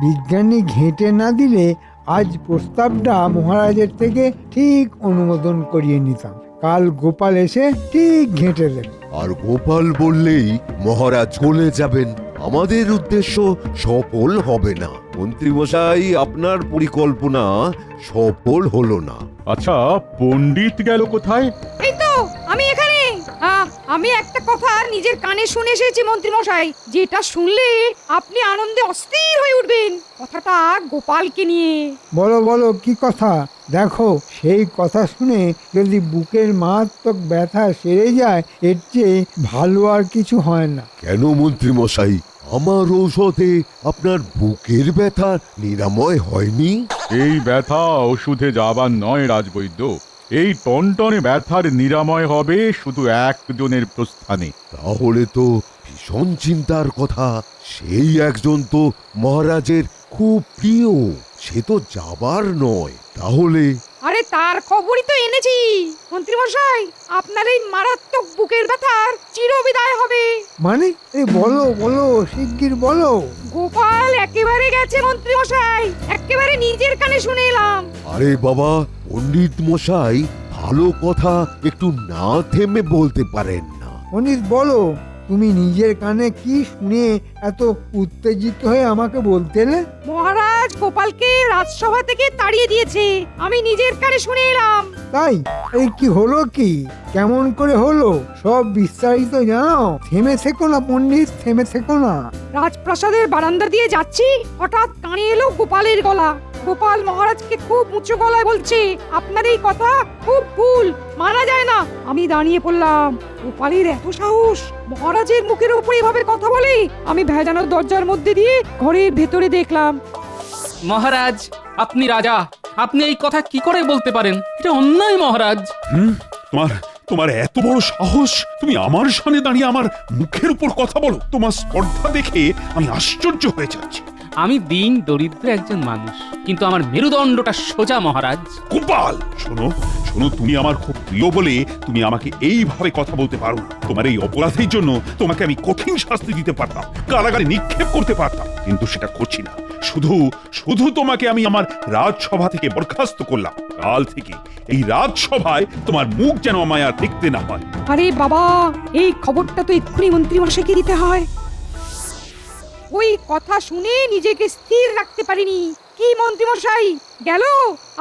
বিজ্ঞানী ঘেঁটে না দিলে আজ প্রস্তাবটা মহারাজের থেকে ঠিক অনুমোদন করিয়ে নিতাম। কাল গোপাল এসে ঠিক ঘেঁটে দেবে। আর গোপাল বললেই মহারাজ চলে যাবেন, আমাদের উদ্দেশ্য সফল হবে না। মন্ত্রীমশাই, আপনার পরিকল্পনা সফল হলো না। আচ্ছা, পণ্ডিত গেল কোথায়? এই তো আমি এখানে। আমি একটা কথা নিজের কানে শুনে এসেছি মন্ত্রী মশাই, যেটা শুনলে আপনি আনন্দে অস্থির হয়ে উঠবেন। কথাটা গোপালকে নিয়ে। বলো বলো, কি কথা? দেখো, সেই কথা শুনে যদি বুকের মারাত্মক ব্যথা সেরে যায়, এর চেয়ে ভালো আর কিছু হয় না। কেন মন্ত্রীমশাই, আমার ঔষধে আপনার বুকের ব্যথা নিরাময় হয়নি? এই ব্যথা ওষুধে যাবার নয় রাজবৈদ্য, এই টনটনে ব্যথার নিরাময় হবে শুধু একজনের প্রস্থানে। তাহলে তো ভীষণ চিন্তার কথা। সেই একজন তো মহারাজের খুব প্রিয়, সে তো যাবার নয়। তাহলে আরে তার খবরই তো এনেছি মন্ত্রী মশাই, আপনার এই মারাত্মক বুকের ব্যথার চিরবিদায় হবে। মানে বলো বলো, শিগগির বলো। গোপাল একেবারে গেছে মন্ত্রী মশাই, একেবারে নিজের কানে শুনে এলাম। আরে বাবা, পণ্ডিত মশাই ভালো কথা একটু না থেমে বলতে পারেন না? অনিস, বলো, তুমি নিজের কানে কি শুনে এত উত্তেজিত হয়ে আমাকে বলতে এলে? মহারাজ গোপালকে রাজসভা থেকে তাড়িয়ে দিয়েছে, আমি নিজের কানে শুনে এলাম। তাই? এই কি হলো কি? কেমন করে হলো? সব বিস্তারিত জানাও। থেমে থেকো না পণ্ডিত, থেমে থেকো না। রাজপ্রাসাদের বারান্দা দিয়ে যাচ্ছি, হঠাৎ কানে এলো গোপালের গলা। গোপাল মহারাজকে খুব উঁচু গলায় বলছে, আপনার এই কথা খুব ভুল, মানা যায় না। আমি দাঁড়িয়ে পড়লাম। গোপালের এত সাহস, মহারাজের মুখের উপর এভাবে কথা বলে। আমি ভেজানোর দরজার মধ্যে দিয়ে ঘরের ভেতরে দেখলাম। মহারাজ, আপনি রাজা, আপনি এই কথা কি করে বলতে পারেন? এটা অন্যায় মহারাজ। তোমার তোমার এত বড় সাহস, তুমি আমার সামনে দাঁড়িয়ে আমার মুখের উপর কথা বলো? তোমার স্পর্ধা দেখে আমি আশ্চর্য হয়ে যাচ্ছি। আমি দিন দরিদ্র একজন মানুষ, কিন্তু আমার মেরুদণ্ডটা সোজা মহারাজ। গোপাল, শোনো শোনো, তুমি আমার খুব প্রিয় বলে তুমি আমাকে এইভাবে কথা বলতে পারো না। তোমার এই অপরাধের জন্য তোমাকে আমি কঠিন শাস্তি দিতে পারতাম, কারাগারে নিক্ষেপ করতে পারতাম, কিন্তু সেটা করছি না। শুধু শুধু তোমাকে আমি আমার রাজসভা থেকে বরখাস্ত করলাম। কাল থেকে এই রাজসভায় তোমার মুখ যেন আমায় আর দেখতে না হয়। আরে বাবা, এই খবরটা তো এক্ষুনি মন্ত্রী মশাইকে দিতে হয়। ওই কথা শুনে নিজেকে স্থির রাখতে পারিনি। কি মন্ত্রী মশাই, গেল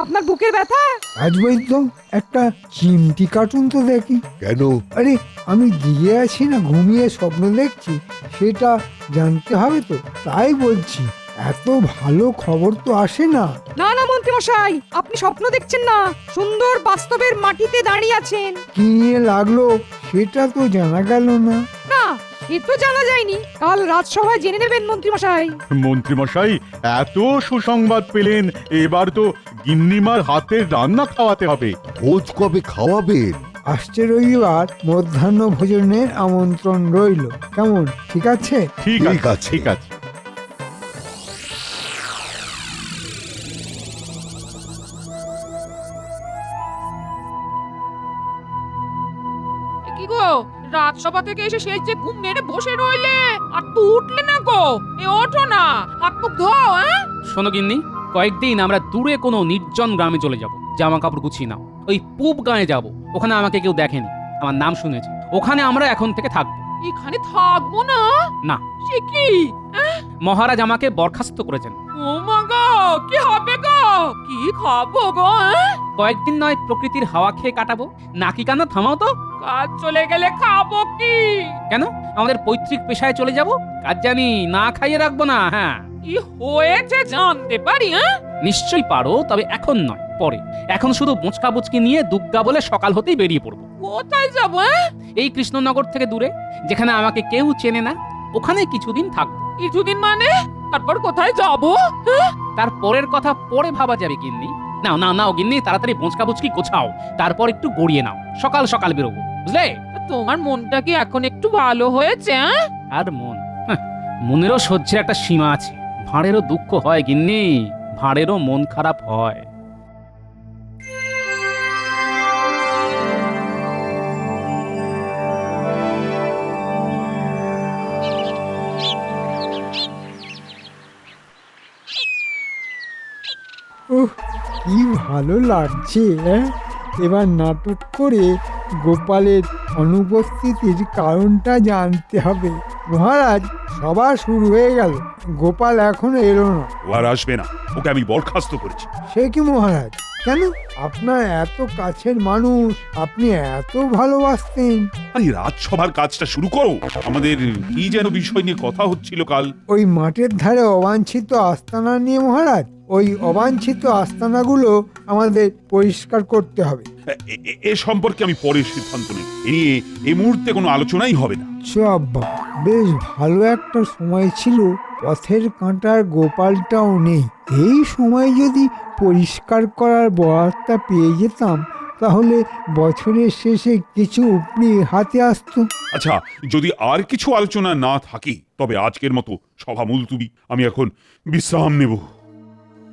আপনার বুকের ব্যথা? রাজবৈদ্য, একটা চিমটি কার্টুন তো দেখি। কেন? আরে, আমি দিয়ে আছি না ঘুমিয়ে স্বপ্ন দেখছি, সেটা জানতে হবে তো, তাই বলছি। এত ভালো খবর তো আসে না। না না মন্ত্রী মশাই, আপনি স্বপ্ন দেখছেন না, সুন্দর বাস্তবের মাটিতে দাঁড়িয়ে আছেন। কি নিয়ে লাগলো সেটা তো জানা গেল না। না, এ তো জানা যায়নি, কাল রাজসভায় জেনে নেবেন মন্ত্রী মশাই। মন্ত্রীমশাই এত সুসংবাদ পেলেন, এবার তো গিন্নিমার হাতের রান্না খাওয়াতে হবে। ভোজ কবে খাওয়াবেন? আসছে রবিবার মধ্যাহ্ন ভোজনের আমন্ত্রণ রইল। কেমন, ঠিক আছে? ঠিক ঠিক আছে, আছে। ঠিক আছে। কি গো, রাজসভা থেকে এসে সেই যে ঘুম মেরে বসে রইলে, আর তো উঠলে না গো? এ ওঠো না, হাত মুখ ধোও। শোনো গিন্নি, কয়েকদিন আমরা দূরে কোনো নির্জন গ্রামে চলে যাব। জামা কাপড় গুছিয়ে নাও, ওই পূব গাঁয়ে যাব। ওখানে আমাকে কেউ দেখেনি, আমার নাম শুনেছে। ওখানে আমরা এখন থেকে থাকবো। এখানে থাকবো না? না, সে কি? মহারাজ আমাকে বরখাস্ত করেছেন। ও মা গো, কি হবে গো? কি খাবো গো? কয়েকদিন নয় প্রকৃতির হাওয়া খেয়ে কাটাবো। নাকি কান্না থামাও তো। কাজ চলে গেলে খাবো কি? কেন, আমাদের পৈতৃক পেশায় চলে যাব? কাজ জানি, না খাইয়ে রাখবো না। হ্যাঁ, কি হয়েছে জানতে পারি? নিশ্চয়ই পারো, তবে এখন নয়, পরে। এখন শুধু বোঁচকা বুচকি নিয়ে দুগ্গা বলে সকাল হতেই বেরিয়ে পড়বো। কোথায় যাবো? এই কৃষ্ণনগর থেকে দূরে, যেখানে আমাকে কেউ চেনে না, ওখানে কিছুদিন থাকবো। কিছুদিন মানে? তারপর কোথায় যাবো? তার পরের কথা পরে ভাবা যাবে গিন্নি। নাও নাও নাও গিন্নি, তাড়াতাড়ি বোঁচকা বুচকি গোছাও, তারপর একটু গড়িয়ে নাও। সকাল সকাল বেরোবো, বুঝলে? তোমার মনটা কি এখন একটু ভালো হয়েছে? আর মন, মনেরও সহ্যের একটা সীমা আছে। ভাঁড়েরও দুঃখ হয় গিন্নি, ভাঁড়েরও মন খারাপ হয়। কি ভালো লাগছে, হ্যাঁ? এবার নাটক করে গোপালের অনুপস্থিতির কারণটা জানতে হবে। মহারাজ, সভা শুরু হয়ে গেল, গোপাল এখনো এলো না। ও আর আসবে না, ওকে আমি বরখাস্ত করেছি। সে কি মহারাজ? কেন? আপনার এত কাছের মানুষ, আপনি এত ভালোবাসতেন। আরে রাজসভার কাজটা শুরু করো। আমাদের কি যেন বিষয় নিয়ে কথা হচ্ছিল কাল। ওই মাঠের ধারে অবাঞ্ছিত আস্তানা নিয়ে মহারাজ। ওই অবাঞ্ছিত আস্তানাগুলো আমাদের পরিষ্কার করতে হবে। এ সম্পর্কে আমি পরে সিদ্ধান্ত নেব। এ নিয়ে এই মুহূর্তে কোনো আলোচনাই হবে না। আব্বা, বেশ ভালো একটা সময় ছিল, পথের কাঁটার গোপালটাও নেই। এই সময় যদি পরিষ্কার করার বরাতটা পেয়ে যেতাম, তাহলে বছরের শেষে কিছু উপরি হাতে আসতো। আচ্ছা, যদি আর কিছু আলোচনা না থাকে তবে আজকের মতো সভা মুলতুবি। আমি এখন বিশ্রাম নেব।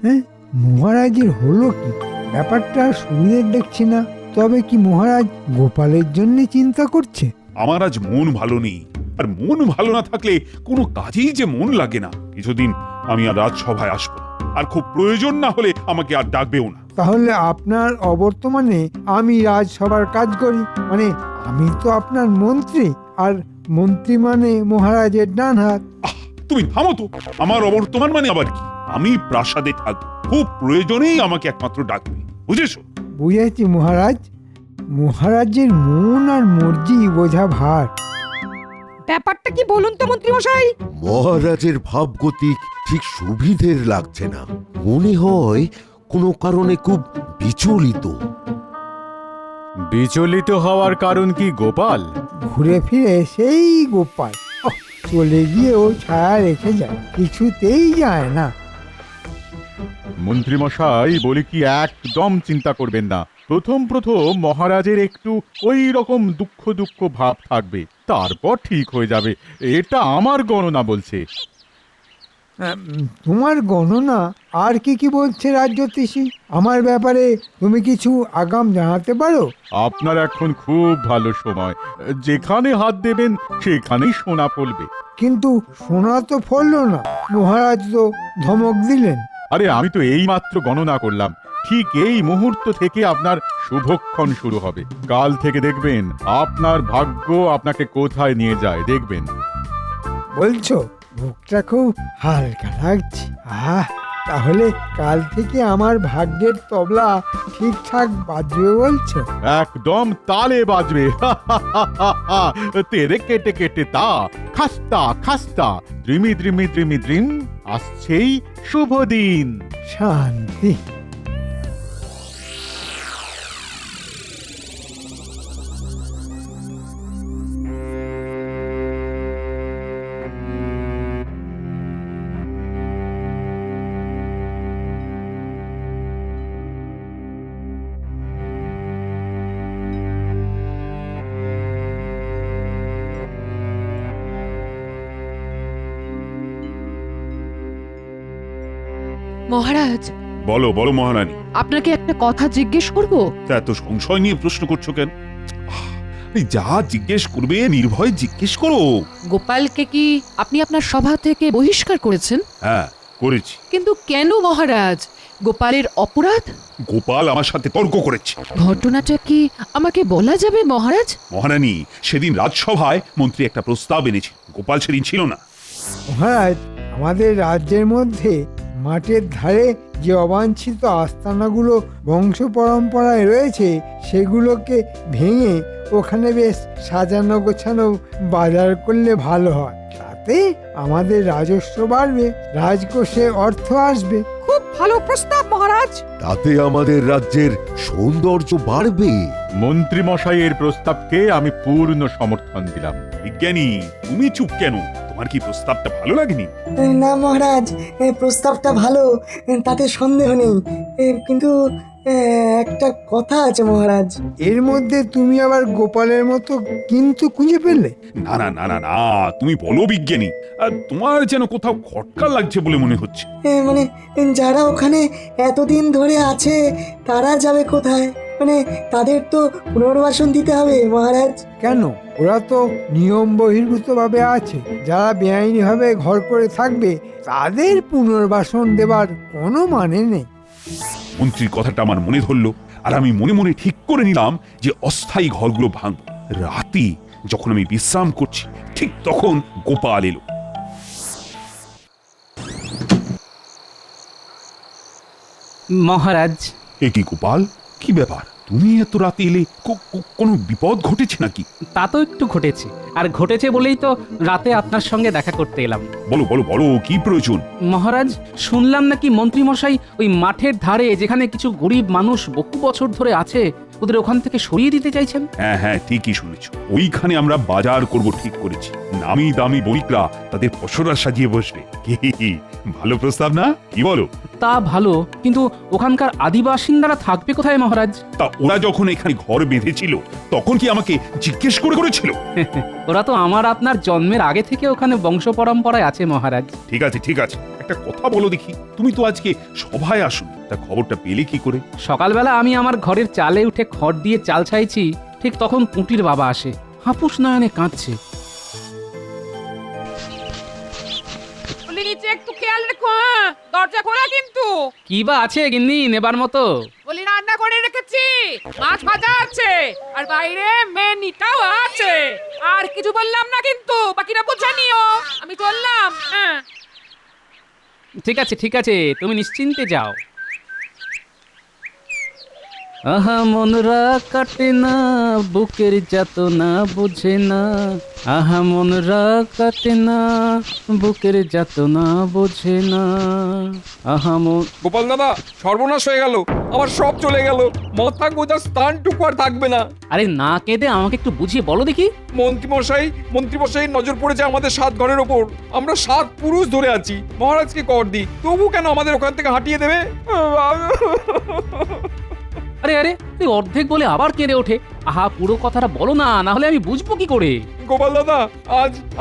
হ্যাঁ, মহারাজের হলো কি? ব্যাপারটা সুবিধের দেখছি না। তবে কি মহারাজ গোপালের জন্য চিন্তা করছে? আমার আজ মন ভালো নেই, আর মন ভালো না থাকলে কোনো কাজেই যে মন লাগে না। কিছুদিন আমি আর রাজসভায় আসবো না, আর খুব প্রয়োজন না হলে আমাকে আর ডাকবেও না। তাহলে আপনার অবর্তমানে আমি রাজসভার কাজ করি, মানে আমি তো আপনার মন্ত্রী, আর মন্ত্রী মানে মহারাজের ডান হাত। তুমি থামো তো। আমার অবর্তমান মানে আবার কি? আমি প্রাসাদে থাকবো, খুব প্রয়োজনেই আমাকে একমাত্র ডাকবে, বুঝেছো? বুঝেছি মহারাজ। মহারাজের মন আর মর্জি বোঝা ভার। ব্যাপারটা কি বলুন তো মন্ত্রী মশাই? মহারাজের ভাবগতিক ঠিক সুবিধের লাগছে না। মনে হয় কোনো কারণে খুব বিচলিত। বিচলিত হওয়ার কারণ কি গোপাল? ঘুরে ফিরে সেই গোপাল। ওহ, চলে গিয়েও ছায়া রেখে যায়, কিছুতেই যায় না। মন্ত্রীমশাই বলে কি একদম চিন্তা করবেন না। প্রথম মহারাজের একটু ওই রকম দুঃখ দুঃখ ভাব থাকবে, তারপর ঠিক হয়ে যাবে। এটা আমার গণনা বলছে। তোমার গণনা? আর কি কি বলছে রাজজ্যোতিষী? আমার ব্যাপারে তুমি কিছু আগাম জানাতে পারো? আপনার এখন খুব ভালো সময়, যেখানে হাত দেবেন সেখানেই সোনা ফলবে। কিন্তু সোনা তো ফললো না, মহারাজ তো ধমক দিলেন। আরে আমি তো এই মাত্র গণনা করলাম, ঠিক এই মুহূর্ত থেকে আপনার শুভক্ষণ শুরু হবে। কাল থেকে দেখবেন আপনার ভাগ্য আপনাকে কোথায় নিয়ে যায়, দেখবেন। বলছো? বুকটা খুব হালকা লাগছে। তাহলে কাল থেকে আমার ভাগ্যের তবলা ঠিকঠাক বাজবে বলছো? একদম তালে বাজবে। তেরে কেটে কেটে তা খাস্তা খাস্তা দ্রিমি দ্রিমি দ্রিমি দ্রিম, আসছেই শুভ দিন। শান্তি। মহারাজ, বলো বলো মহারানী। আপনাকে একটা কথা জিজ্ঞেস করব? তা এত সংশয় নিয়ে প্রশ্ন করছো কেন? এই যা জিজ্ঞেস করবে নির্ভয় জিজ্ঞেস করো। গোপালকে কি আপনি আপনার সভা থেকে বহিষ্কার করেছেন? হ্যাঁ, করেছি। কিন্তু কেন মহারাজ? গোপালের অপরাধ? গোপাল আমার সাথে তর্ক করেছে। ঘটনাটা কি আমাকে বলা যাবে মহারাজ? মহারানী, সেদিন রাজসভায় মন্ত্রী একটা প্রস্তাব এনেছে, গোপাল সেদিন ছিল না। মহারাজ, আমাদের রাজ্যের মধ্যে মাঠের ধারে যে অবাঞ্ছিত আস্তানাগুলো বংশ পরম্পরায় রয়েছে, সেগুলোকে ভেঙে ওখানে বেশ সাজানো গোছানো বাজার করলে ভালো হয়। তাতে আমাদের রাজস্ব বাড়বে, রাজকোষে অর্থ আসবে। খুব ভালো প্রস্তাব মহারাজ। তাতে আমাদের রাজ্যের সৌন্দর্য বাড়বে। মন্ত্রী মশাইয়ের প্রস্তাবকে আমি পূর্ণ সমর্থন দিলাম। বিজ্ঞানী, তুমি চুপ কেন? তোমার কি প্রস্তাবটা ভালো লাগেনি? না মহারাজ, প্রস্তাবটা ভালো, তাতে সন্দেহ নেই, কিন্তু একটা কথা আছে মহারাজ। এর মধ্যে তুমি আবার গোপালের মতো কিন্তু খুঁজে পেলে? না না না না না, তুমি বলো বিজ্ঞানী। আর তোমার যেন কোথাও খটকা লাগছে বলে মনে হচ্ছে। মানে যারা ওখানে এতদিন ধরে আছে তারা যাবে কোথায়? মানে তাদের তো পুনর্বাসন দিতে হবে মহারাজ। কেন? ওরা তো নিয়ম বহির্ভূতভাবে আছে। যারা বেআইনিভাবে ঘর করে থাকবে তাদের পুনর্বাসন দেবার কোনো মানে নেই। মন্ত্রীর কথাটা আমার মনে ধরলো, আর আমি মনে মনে ঠিক করে নিলাম যে অস্থায়ী ঘরগুলো ভাঙবো। রাতে যখন আমি বিশ্রাম করছি, ঠিক তখন গোপাল এলো। মহারাজ, এ কি গোপাল, কি ব্যাপার? তুমি এত রাতে এলে? কোনো বিপদ ঘটেছে নাকি? তা তো একটু ঘটেছে, আর ঘটেছে বলেই তো রাতে আপনার সঙ্গে দেখা করতে এলাম। বলো বলো বলো, কি প্রয়োজন? মহারাজ, শুনলাম নাকি মন্ত্রী মশাই ওই মাঠের ধারে যেখানে কিছু গরিব মানুষ বহু বছর ধরে আছে ওদের ওখান থেকে সরিয়ে দিতে চাইছেন। হ্যাঁ হ্যাঁ, ঠিকই শুনেছ। ওইখানে আমরা বাজার করব ঠিক করেছি। নামি দামি বণিকরা তাদের পসরা সাজিয়ে বসবে। কি ভালো প্রস্তাব না, কি বলো? তা ভালো, কিন্তু ওখানকার আদিবাসিন্দারা থাকবে কোথায় মহারাজ? তা ওরা যখন এখানে ঘর বেঁধেছিল তখন কি আমাকে জিজ্ঞেস করেছিল? ওরা তো আমার আপনার জন্মের আগে থেকে ওখানে বংশ পরম্পরায় আছে মহারাজ। ঠিক আছে ঠিক আছে, একটা কথা বলো দেখি, তুমি তো আজকে সভায় আসোনি, তা খবরটা পেলে কি করে? সকালবেলা আমি আমার ঘরের চালে উঠে খড় দিয়ে চাল ছাইছি, ঠিক তখন পুঁটির বাবা আসে, হাপুস নয়নে কাঁদছে। বলি নিচে একটু খেয়াল রেখো, হ্যাঁ? দরজা খোলা কিন্তু। কি বা আছে গিন্নি নেবার মতো? বলি রান্না করে রেখেছি, মাছ ভাজা আছে, আর বাইরে মেনিটাও আছে। আর কিছু বললাম না কিন্তু, বাকিটা বুঝে নিও। আমি চললাম, হ্যাঁ। ঠিক আছে ঠিক আছে, তুমি নিশ্চিন্তে যাও। আহা মনরা কাটে না, বুকের যাতনা বুঝে না। আহা মনরা কাটে না, বুকের যাতনা বুঝে না। আহা মন। গোপাল দাদা, সর্বনাশ হয়ে গেল, আমার সব চলে গেল। মাথা গোজার স্থানটুকু আর থাকবে না। আরে না কেঁদে আমাকে একটু বুঝিয়ে বলো দেখি। মন্ত্রীমশাই নজর পড়েছে আমাদের 7 ঘরের ওপর। আমরা 7 পুরুষ ধরে আছি। মহারাজকে কর দিই, তবু কেন আমাদের ওখান থেকে হাঁটিয়ে দেবে? আরে আরে, তুই অর্ধেক বলে আবার কেঁদে ওঠে। আহা পুরো কথাটা বলো না, না হলে আমি বুঝবো কি করে? গোপাল দাদা,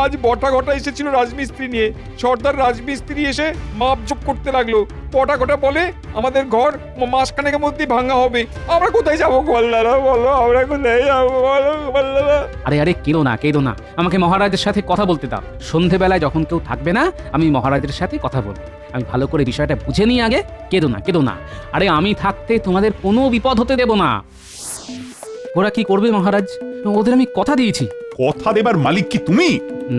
আজ বটা ঘটা এসেছিল রাজমিস্ত্রি নিয়ে। সর্দার রাজমিস্ত্রি এসে মাপজোপ করতে লাগলো। বটা ঘটা বলে আমাদের ঘর মাসখানেকের মধ্যেই ভাঙা হবে। আমরা কোথায় যাবো গোপাল দাদা, বলো? আমরা কোথায় যাবো বলো গোপাল দাদা? আরে আরে, কেঁদো না কেঁদো না, আমাকে মহারাজের সাথে কথা বলতে দাও। সন্ধেবেলায় যখন কেউ থাকবে না, আমি মহারাজের সাথে কথা বলবো। আমি ভালো করে বিষয়টা বুঝে নিই আগে। কেঁদো না কেঁদো না। আরে আমি থাকতে তোমাদের কোনো বিপদ হতে দেব না। ওরা কি করবে মহারাজ? ওদের আমি কথা দিয়েছি। কথা দেবার মালিক কি তুমি?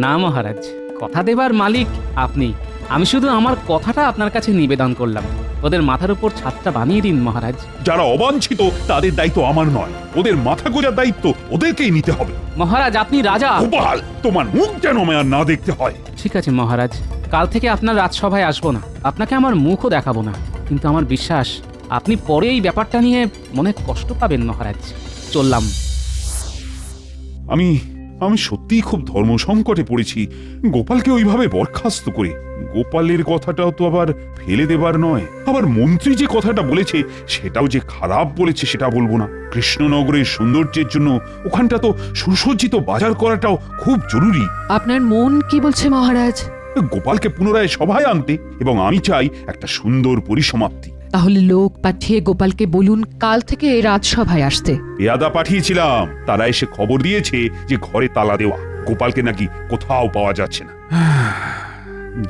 না মহারাজ, কথা দেবার মালিক আপনি। আমি শুধু আমার কথাটা আপনার কাছে নিবেদন করলাম। ওদের মাথার উপর ছাদটা বানিয়ে দিন মহারাজ। যারা অবাঞ্ছিত তাদের দায়িত্ব আমার নয়, ওদের মাথা গোজার দায়িত্ব ওদেরকেই নিতে হবে। মহারাজ আপনি রাজা। গোপাল, তোমার মুখ যেন আমায় আর না দেখতে হয়। ঠিক আছে মহারাজ, কাল থেকে আপনার রাজসভায় আসবো না, আপনাকে আমার মুখও দেখাবো না। কিন্তু আমার বিশ্বাস আপনি পরে এই ব্যাপারটা নিয়ে মনে কষ্ট পাবেন মহারাজ। চললাম। আমি সত্যিই খুব ধর্ম সংকটে পড়েছি। গোপালকে ওইভাবে বরখাস্ত করে, গোপালের কথাটাও তো আবার ফেলে দেবার নয়। আবার মন্ত্রী যে কথাটা বলেছে সেটাও যে খারাপ বলেছে সেটা বলবো না। কৃষ্ণনগরের সৌন্দর্যের জন্য ওখানটা তো সুসজ্জিত বাজার করাটাও খুব জরুরি। আপনার মন কি বলছে মহারাজ? গোপালকে পুনরায় সভায় আনতে, এবং আমি চাই একটা সুন্দর পরিসমাপ্তি। তাহলে লোক পাঠিয়ে গোপালকে বলুন কাল থেকে রাজসভায় আসতে। পেয়াদা পাঠিয়েছিলাম, তারা এসে খবর দিয়েছে যে ঘরে তালা দেওয়া, গোপালকে নাকি কোথাও পাওয়া যাচ্ছে না।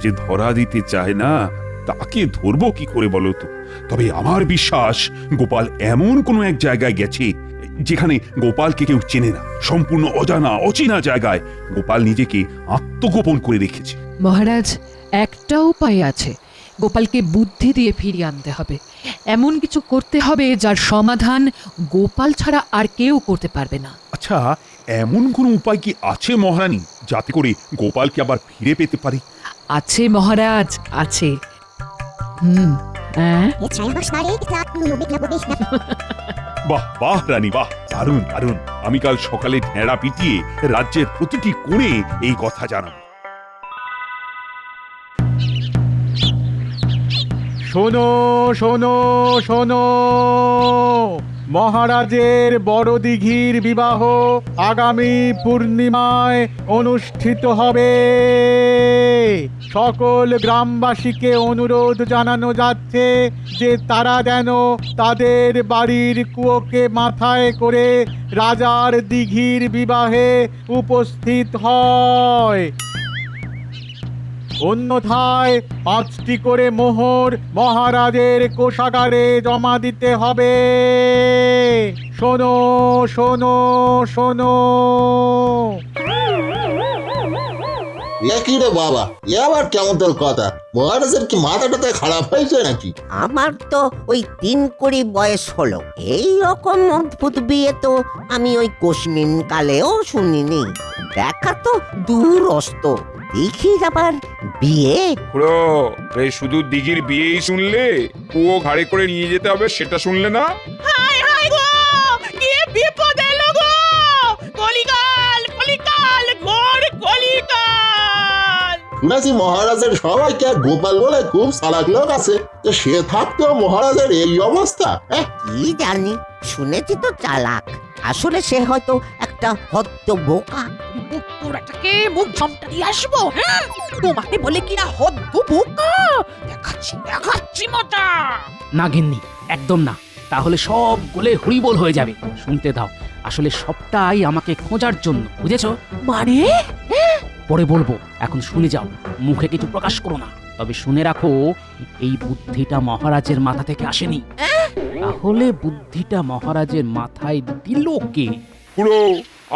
যে ধরা দিতে চায় না তাকে ধরবো কি করে বলো তো? তবে আমার বিশ্বাস গোপাল এমন কোনো এক জায়গায় গেছে যেখানে গোপালকে কেউ চেনে না। সম্পূর্ণ অজানা অচেনা জায়গায় গোপাল নিজেকে আত্মগোপন করে রেখেছে। মহারাজ, একটা উপায় আছে। গোপালকে বুদ্ধি দিয়ে ফিরিয়ে আনতে হবে। এমন কিছু করতে হবে যার সমাধান গোপাল ছাড়া আর কেউ করতে পারবে না। আচ্ছা, এমন কোনো উপায় কি আছে মহারানী, যাতে করে গোপালকে আবার ফিরে পেতে পারি? আছে মহারাজ, আছে। বাহ বাহ রানী, বাহ, দারুণ দারুণ। আমি কাল সকালে ঢেঁড়া পিটিয়ে রাজ্যের প্রতিটি কোণে এই কথা জানাবো। শোনো শোনো শোনো, মহারাজের বড় দিঘির বিবাহ আগামী পূর্ণিমায় অনুষ্ঠিত হবে। সকল গ্রামবাসীকে অনুরোধ জানানো যাচ্ছে যে তারা যেন তাদের বাড়ির কুয়োকে মাথায় করে রাজার দিঘির বিবাহে উপস্থিত হয়। অন্যথায় 5টি করে মোহর মহারাজের কোষাগারে জমা দিতে হবে। শোনো শোনো শোনো। কি রে বাবা, এ আবার কেমন তোর কথা? মহারাজের কি মাথাটাতে খারাপ হয়েছে নাকি? আমার তো ওই 3 কোটি বয়স হলো। এই রকম অদ্ভুত বিয়ে তো আমি ওই কোশমিন কালেও শুনিনি। দেখা তো দূরস্ত, দেখি আবার বিয়ে। খুড়ো, এই শুধু দিঘির বিয়েই শুনলে? কুয়ো ঘাড়ে করে নিয়ে যেতে হবে সেটা শুনলে না? হায় হায় গো, কি বিপদ এলো গো! কলিকাল কলিকাল ঘোর কলিকাল! শুনেছি মহারাজের সবাইকে গোপাল বলে খুব চালাক লোক আছে, তো সে থাকতেও মহারাজের এই অবস্থা। কি জানি, শুনেছি তো চালাক, আসলে সে হয়তো একটা হদ্দ বোকা। তোরাটাকে মুখ ঝমটা দিয়ে আসবো, হ্যাঁ? তোমাকে বলে কিনা হদ্দু বোকা? দেখাচ্ছি দেখাচ্ছি মজা। না গিন্নি, একদম না, তাহলে সব গলে হরিবোল হয়ে যাবে। শুনতে দাও, আসলে সবটাই আমাকে খোঁজার জন্য, বুঝেছো? মানে পরে বলবো, এখন শুনে যাও, মুখে কিছু প্রকাশ করো না। তবে শুনে রাখো, এই বুদ্ধিটা মহারাজের মাথা থেকে আসেনি। তাহলে বুদ্ধিটা মহারাজের মাথায় দিল কে? খুড়ো,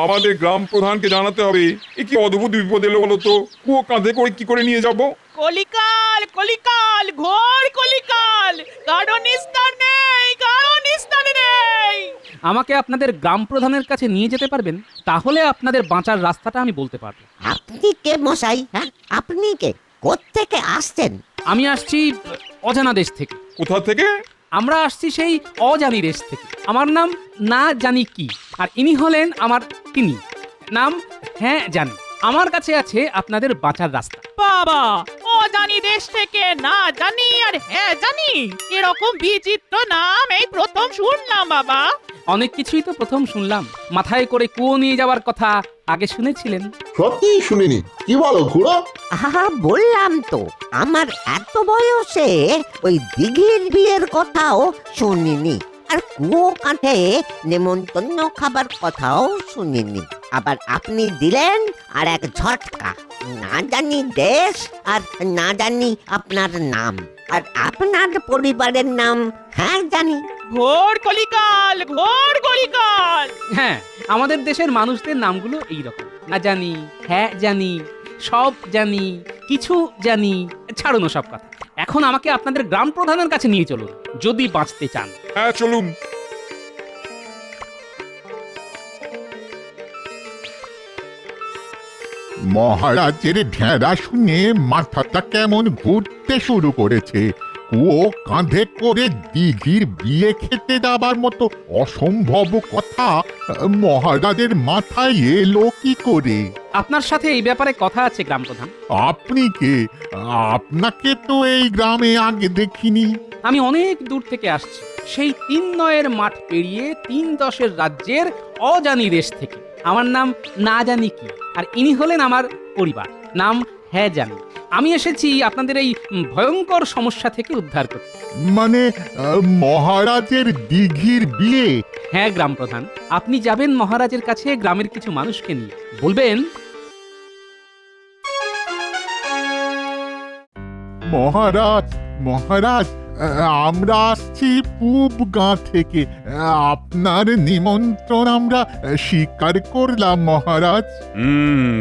আমাদের গ্রাম প্রধানকে জানাতে হবে। এ কি অদ্ভুত বিপদ এলো বলো তো? কুয়ো কাঁধে করে কি করে নিয়ে যাব? কলিকাল কলিকাল ঘোর কলিকাল! কারো নিস্তার নেই, কারো নিস্তার নেই। আমাকে আপনাদের গ্রাম প্রধানের কাছে নিয়ে যেতে পারবেন? তাহলে আপনাদের বাঁচার রাস্তাটা আমি বলতে পারবো। আপনি কে মশাই? হ্যাঁ, আপনি কে? কোত্থেকে আসছেন? আমি আসছি অজানা দেশ থেকে। কোথা থেকে? আমরা আসছি সেই অজানি দেশ থেকে। আমার নাম না জানি কি, আর ইনি হলেন আমার তিনি, নাম হ্যাঁ জানি। আমার কাছে আছে আপনাদের বাঁচার রাস্তা। বাবা, ও জানি দেশ থেকে না জানি আর হ্যাঁ জানি, এরকম বিচিত্র নাম এই প্রথম শুনলাম বাবা। অনেক কিছুই তো প্রথম শুনলাম। মাথায় করে কুয়ো নিয়ে যাওয়ার কথা আগে শুনেছিলেন? সত্যিই শুনিনি। কি বলো খুড়ো? আহা, বললাম তো, আমার এত বয়সে ওই দিঘির বিয়ের কথাও শুনিনি, আর কুয়ো কাঁধে নেমন্তন্ন খাবার কথাও শুনিনি। আবার আপনি দিলেন আর এক ঝটকা, না জানি দেশ আর না জানি আপনার নাম, আর আপনার পরিবারের নাম হ্যাঁ জানি। ঘোর কলিকাল ঘোর কলিকাল! হ্যাঁ, আমাদের দেশের মানুষদের নামগুলো এইরকম। না জানি, হ্যাঁ জানি, সব জানি, কিছু জানি। ছাড়ুন সব কথা, এখন আমাকে আপনাদের গ্রাম প্রধানের কাছে নিয়ে চলুন, যদি বাঁচতে চান। হ্যাঁ, চলুন। মহারাজের ঢেঁড়া শুনে মাথাটা কেমন ঘুরতে শুরু করেছে। কুয়ো কাঁধে করে দিঘির বিয়ে খেতে যাবার মতো অসম্ভব কথা মহারাজের মাথায় এলো কি করে? আপনার সাথে এই ব্যাপারে কথা আছে গ্রাম প্রধান। আপনি কে? আপনাকে তো এই গ্রামে আগে দেখিনি। আমি অনেক দূর থেকে আসছি, সেই 3 মাঠ পেরিয়ে 3 রাজ্যের অজানি দেশ থেকে। আমার নাম না জানি কি, আর ইনি হলেন আমার পরিবার, নাম হ্যাঁ জানি। আমি এসেছি আপনাদের এই ভয়ঙ্কর সমস্যা থেকে উদ্ধার করতে। মানে মহারাজের দিঘির বিয়ে? হ্যাঁ গ্রাম প্রধান, আপনি যাবেন মহারাজের কাছে গ্রামের কিছু মানুষকে নিয়ে, বলবেন মহারাজ মহারাজ, আমরা আসছি পূব গাঁ থেকে, আপনার নিমন্ত্রণ আমরা স্বীকার করলাম মহারাজ।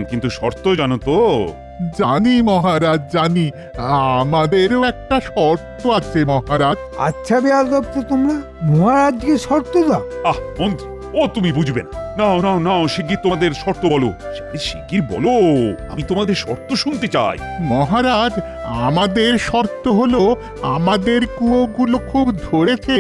কিন্তু শর্ত জানো তো? জানি মহারাজ, জানি। আমাদেরও একটা শর্ত আছে মহারাজ। আচ্ছা বেয়াদব তো তোমরা, মহারাজকে শর্ত দাও? মন্ত্রী, ও তুমি বুঝবে না। নাও নাও নাও, শিগগির তোমাদের শর্ত বলো। শিগগির বলো, আমি তোমাদের শর্ত শুনতে চাই। মহারাজ, আমাদের শর্ত হলো, আমাদের কুয়োগুলো খুব ধরেছে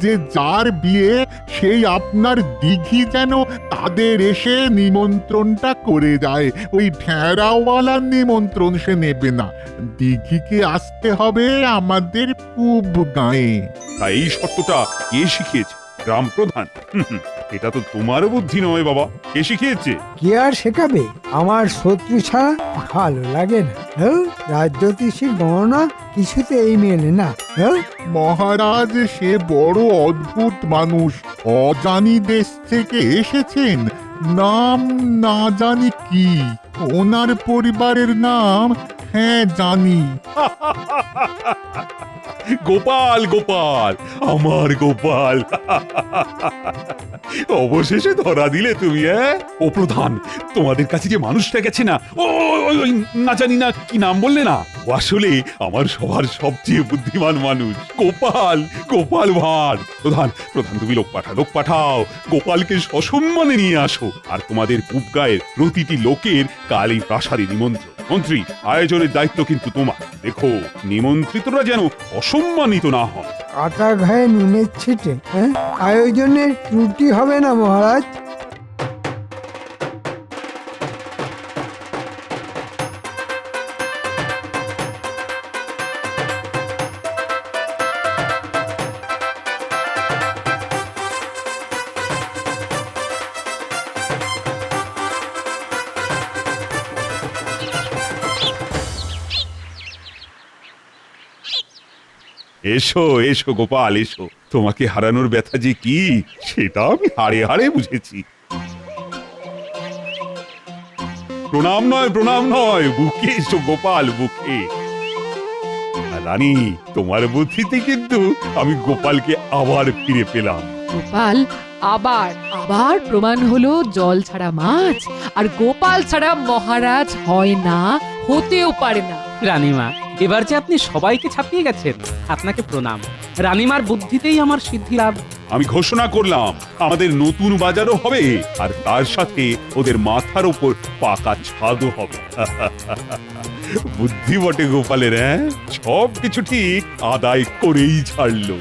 যে যার বিয়ে সেই আপনার দিঘি যেন তাদের এসে নিমন্ত্রণটা করে যায়। ওই ঢেঁড়াওয়ালার নিমন্ত্রণ সে নেবে না, দিঘিকে আসতে হবে আমাদের পূব গাঁয়ে। তাই এই শর্তটা কে শিখিয়েছে? গ্রাম প্রধান? এটা তো তোমার বুদ্ধি নয় বাবা, কে শিখিয়েছে? কে আর শেখাবে? আমার শত্রু ছাড়া ভালো লাগে না। রাজজ্যোতিষীর গণনা কিছুতেই মেলে না। মহারাজ, সে বড় অদ্ভুত মানুষ, অজানি দেশ থেকে এসেছেন, নাম না জানি কি। ওনার পরিবারের নাম হ্যাঁ জানি। গোপাল গোপাল আমার গোপাল, অবশেষে ধরা দিলে তুমি। ও প্রধান, তোমাদের কাছে যে মানুষটা গেছে না, ওই না জানি না কি নাম বললে না, ও আসলে আমার সবার সবচেয়ে বুদ্ধিমান মানুষ, গোপাল, গোপাল ভাঁড়। প্রধান প্রধান তুমি লোক পাঠাও, গোপালকে সসম্মানে নিয়ে আসো। আর তোমাদের উপগায়ের প্রতিটি লোকের কাল এই প্রাসাদে নিমন্ত্রণ। মন্ত্রী, আয়োজনের দায়িত্ব কিন্তু তোমার। দেখো নিমন্ত্রিতরা যেন অসম্মানিত না হয়। আটা ঘায়ে নুনের ছিটে, হ্যাঁ? আয়োজনের ত্রুটি হবে না মহারাজ। এসো এসো গোপাল এসো, তোমাকে হারানোর ব্যথা যে কি সেটা আমি হাড়ে হাড়ে বুঝেছি। প্রণাম নয়, বুকে এসো গোপাল, বুকে। আর রানী, তোমার বুদ্ধিতে কিন্তু আমি গোপালকে আবার ফিরে পেলাম। গোপাল আবার প্রমাণ হলো জল ছাড়া মাছ, আর গোপাল ছাড়া মহারাজ হয় না, হতেও পারে না। রানীমা, এবার যে আপনি সবাইকে ছাপিয়ে গেছেন, আপনাকে প্রণাম। রানীমার বুদ্ধিতেই আমার সিদ্ধি লাভ। আমি ঘোষণা করলাম আমাদের নতুন বাজারও হবে, আর তার সাথে ওদের মাথার উপর পাকা ছাদও হবে। বুদ্ধি বটে গোপালের, সব কিছু ঠিক আদায় করেই ছাড়লো।